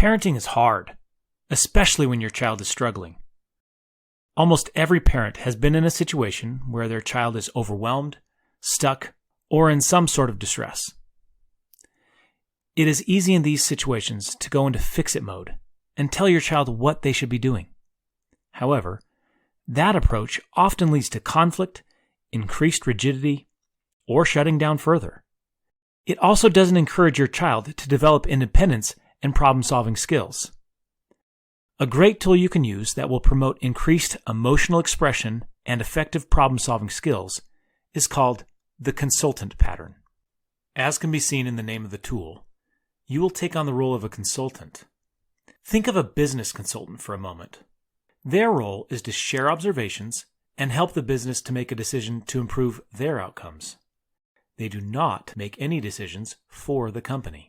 Parenting is hard, especially when your child is struggling. Almost every parent has been in a situation where their child is overwhelmed, stuck, or in some sort of distress. It is easy in these situations to go into fix-it mode and tell your child what they should be doing. However, that approach often leads to conflict, increased rigidity, or shutting down further. It also doesn't encourage your child to develop independence and problem-solving skills. A great tool you can use that will promote increased emotional expression and effective problem-solving skills is called the consultant pattern. As can be seen in the name of the tool, you will take on the role of a consultant. Think of a business consultant for a moment. Their role is to share observations and help the business to make a decision to improve their outcomes. They do not make any decisions for the company.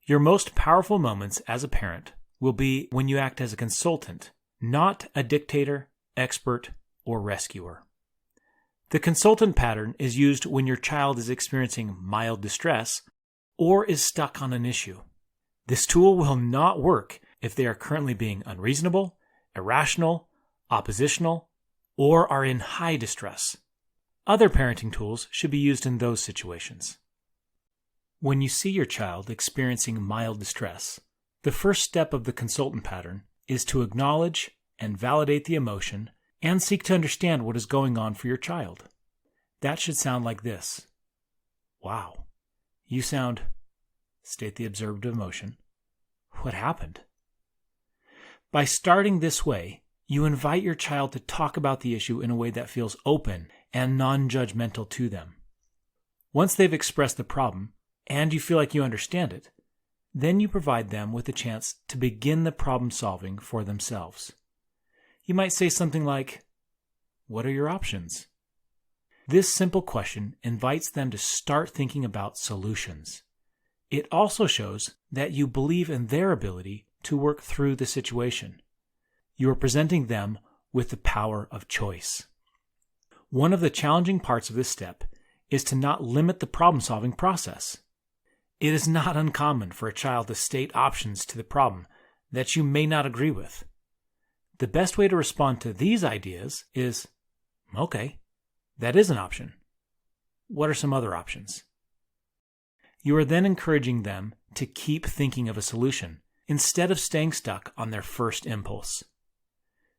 Your most powerful moments as a parent will be when you act as a consultant, not a dictator, expert, or rescuer. The consultant pattern is used when your child is experiencing mild distress or is stuck on an issue. This tool will not work if they are currently being unreasonable, irrational, oppositional, or are in high distress. Other parenting tools should be used in those situations. When you see your child experiencing mild distress, the first step of the consultant pattern is to acknowledge and validate the emotion and seek to understand what is going on for your child. That should sound like this. Wow. You sound, state the observed emotion. What happened? By starting this way, you invite your child to talk about the issue in a way that feels open and non-judgmental to them. Once they've expressed the problem, and you feel like you understand it, then you provide them with a chance to begin the problem solving for themselves. You might say something like, "What are your options?" This simple question invites them to start thinking about solutions. It also shows that you believe in their ability to work through the situation. You are presenting them with the power of choice. One of the challenging parts of this step is to not limit the problem-solving process. It is not uncommon for a child to state options to the problem that you may not agree with. The best way to respond to these ideas is, "Okay, that is an option. What are some other options?" You are then encouraging them to keep thinking of a solution instead of staying stuck on their first impulse.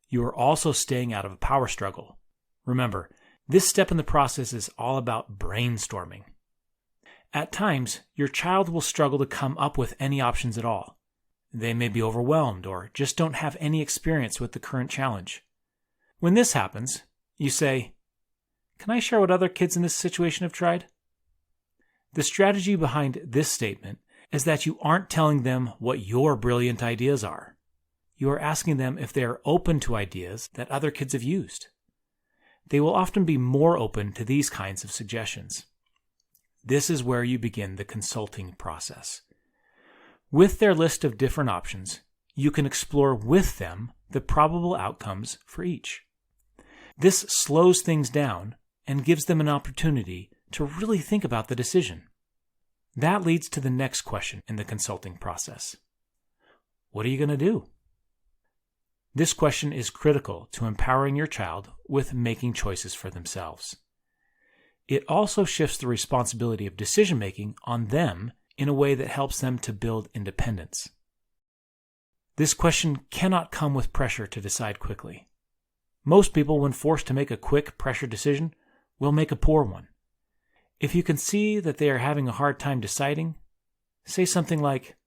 You are also staying out of a power struggle. Remember, this step in the process is all about brainstorming. At times, your child will struggle to come up with any options at all. They may be overwhelmed or just don't have any experience with the current challenge. When this happens, you say, "Can I share what other kids in this situation have tried?" The strategy behind this statement is that you aren't telling them what your brilliant ideas are. You are asking them if they are open to ideas that other kids have used. They will often be more open to these kinds of suggestions. This is where you begin the consulting process. With their list of different options, you can explore with them the probable outcomes for each. This slows things down and gives them an opportunity to really think about the decision. That leads to the next question in the consulting process. What are you going to do? This question is critical to empowering your child with making choices for themselves. It also shifts the responsibility of decision-making on them in a way that helps them to build independence. This question cannot come with pressure to decide quickly. Most people, when forced to make a quick pressure decision, will make a poor one. If you can see that they are having a hard time deciding, say something like,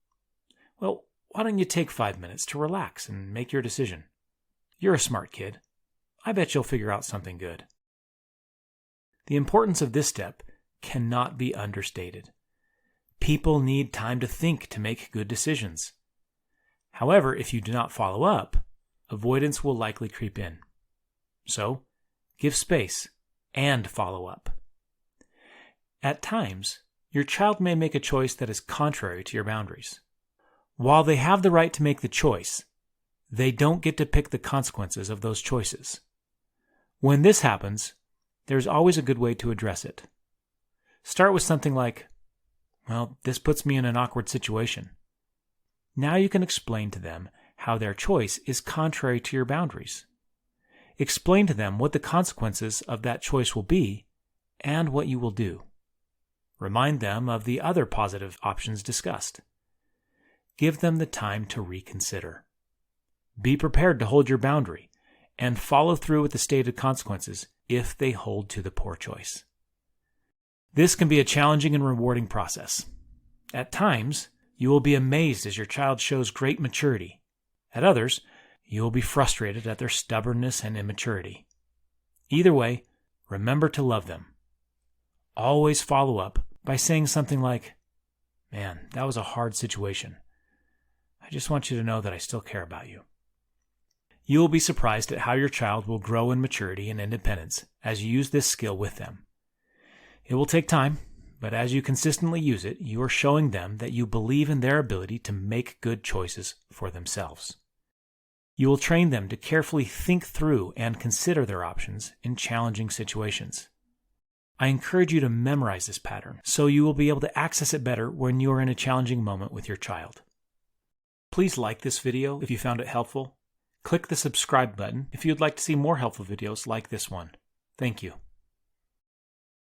"Well, why don't you take 5 minutes to relax and make your decision? You're a smart kid. I bet you'll figure out something good." The importance of this step cannot be understated. People need time to think to make good decisions. However, if you do not follow up, avoidance will likely creep in. So, give space and follow up. At times, your child may make a choice that is contrary to your boundaries. While they have the right to make the choice, they don't get to pick the consequences of those choices. When this happens, there's always a good way to address it. Start with something like, "Well, this puts me in an awkward situation. Now you can explain to them how their choice is contrary to your boundaries. Explain to them what the consequences of that choice will be and what you will do. Remind them of the other positive options discussed. Give them the time to reconsider. Be prepared to hold your boundary and follow through with the stated consequences if they hold to the poor choice. This can be a challenging and rewarding process. At times, you will be amazed as your child shows great maturity. At others, you will be frustrated at their stubbornness and immaturity. Either way, remember to love them. Always follow up by saying something like, "Man, that was a hard situation. I just want you to know that I still care about you." You will be surprised at how your child will grow in maturity and independence as you use this skill with them. It will take time, but as you consistently use it, you are showing them that you believe in their ability to make good choices for themselves. You will train them to carefully think through and consider their options in challenging situations. I encourage you to memorize this pattern so you will be able to access it better when you are in a challenging moment with your child. Please like this video if you found it helpful. Click the subscribe button if you'd like to see more helpful videos like this one. Thank you.